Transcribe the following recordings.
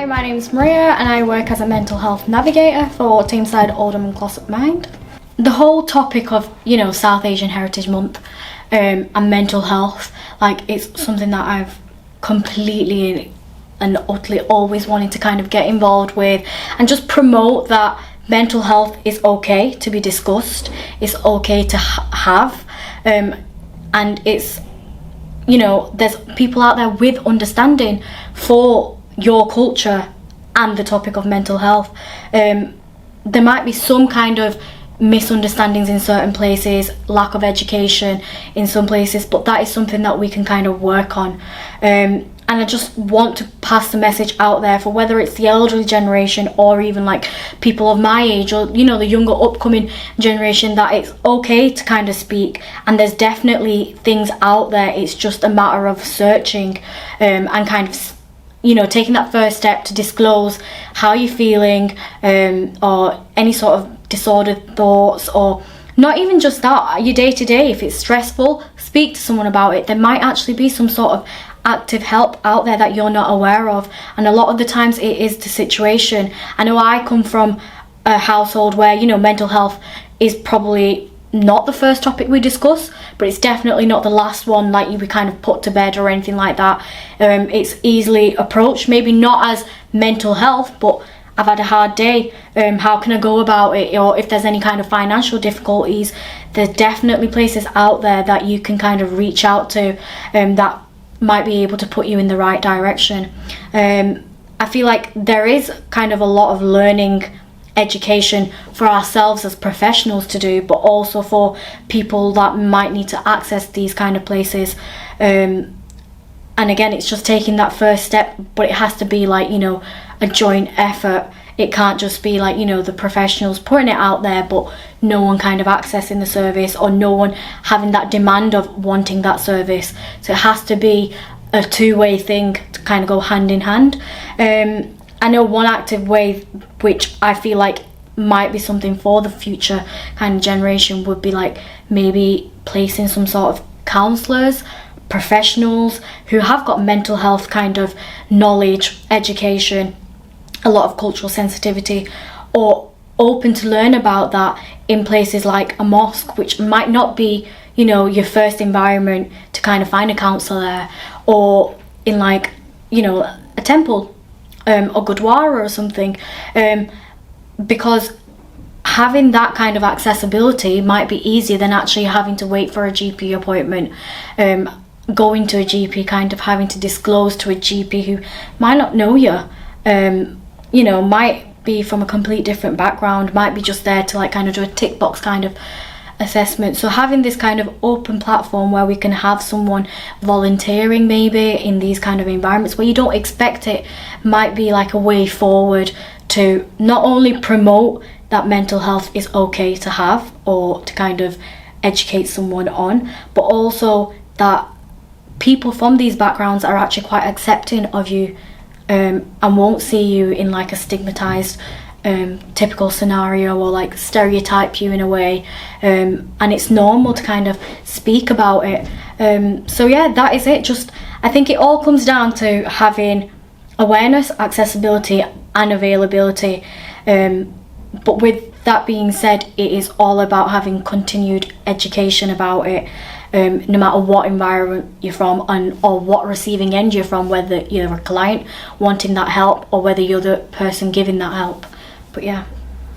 Hi, my name is Maria and I work as a mental health navigator for Tameside, Oldham and Glossop Mind. The whole topic of, South Asian Heritage Month and mental health, it's something that I've completely and utterly always wanted to kind of get involved with and just promote that mental health is okay to be discussed, it's okay to have, and it's, there's people out there with understanding for your culture and the topic of mental health. There might be some kind of misunderstandings in certain places, lack of education in some places, but that is something that we can kind of work on. And I just want to pass the message out there for whether it's the elderly generation or even people of my age or the younger upcoming generation, that it's okay to kind of speak, and there's definitely things out there. It's just a matter of searching and kind of taking that first step to disclose how you're feeling, or any sort of disordered thoughts, or not even just that, your day-to-day. If it's stressful, speak to someone about it. There might actually be some sort of active help out there that you're not aware of, and a lot of the times it is the situation. I know I come from a household where mental health is probably not the first topic we discuss, but it's definitely not the last one we kind of put to bed or anything like that. It's easily approached, maybe not as mental health, but I've had a hard day, how can I go about it? Or if there's any kind of financial difficulties, there's definitely places out there that you can kind of reach out to that might be able to put you in the right direction. I feel like there is kind of a lot of learning education for ourselves as professionals to do, but also for people that might need to access these kind of places. And again, it's just taking that first step, but it has to be a joint effort. It can't just be the professionals putting it out there, but no one kind of accessing the service, or no one having that demand of wanting that service. So it has to be a two-way thing to kind of go hand in hand. I know one active way, which I feel might be something for the future kind of generation, would be maybe placing some sort of counsellors, professionals who have got mental health kind of knowledge, education, a lot of cultural sensitivity, or open to learn about that in places like a mosque, which might not be your first environment to kind of find a counsellor there, or in a temple, or gurdwara or something, because having that kind of accessibility might be easier than actually having to wait for a GP appointment, going to a GP, kind of having to disclose to a GP who might not know you, might be from a complete different background, might be just there to kind of do a tick box kind of assessment. So having this kind of open platform where we can have someone volunteering maybe in these kind of environments where you don't expect it, might be a way forward to not only promote that mental health is okay to have, or to kind of educate someone on, but also that people from these backgrounds are actually quite accepting of you, and won't see you in a stigmatized typical scenario, or stereotype you in a way, and it's normal to kind of speak about it. So yeah, that is it. Just, I think it all comes down to having awareness, accessibility and availability, but with that being said, it is all about having continued education about it, no matter what environment you're from, or what receiving end you're from, whether you're a client wanting that help or whether you're the person giving that help. But yeah.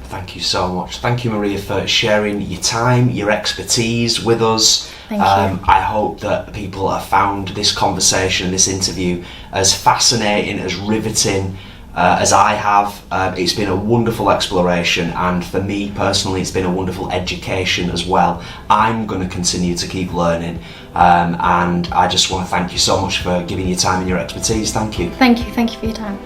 Thank you so much. Thank you, Maria, for sharing your time, your expertise with us. Thank you. I hope that people have found this conversation, this interview, as fascinating, as riveting as I have. It's been a wonderful exploration, and for me personally it's been a wonderful education as well. I'm going to continue to keep learning, and I just want to thank you so much for giving your time and your expertise. Thank you. Thank you for your time.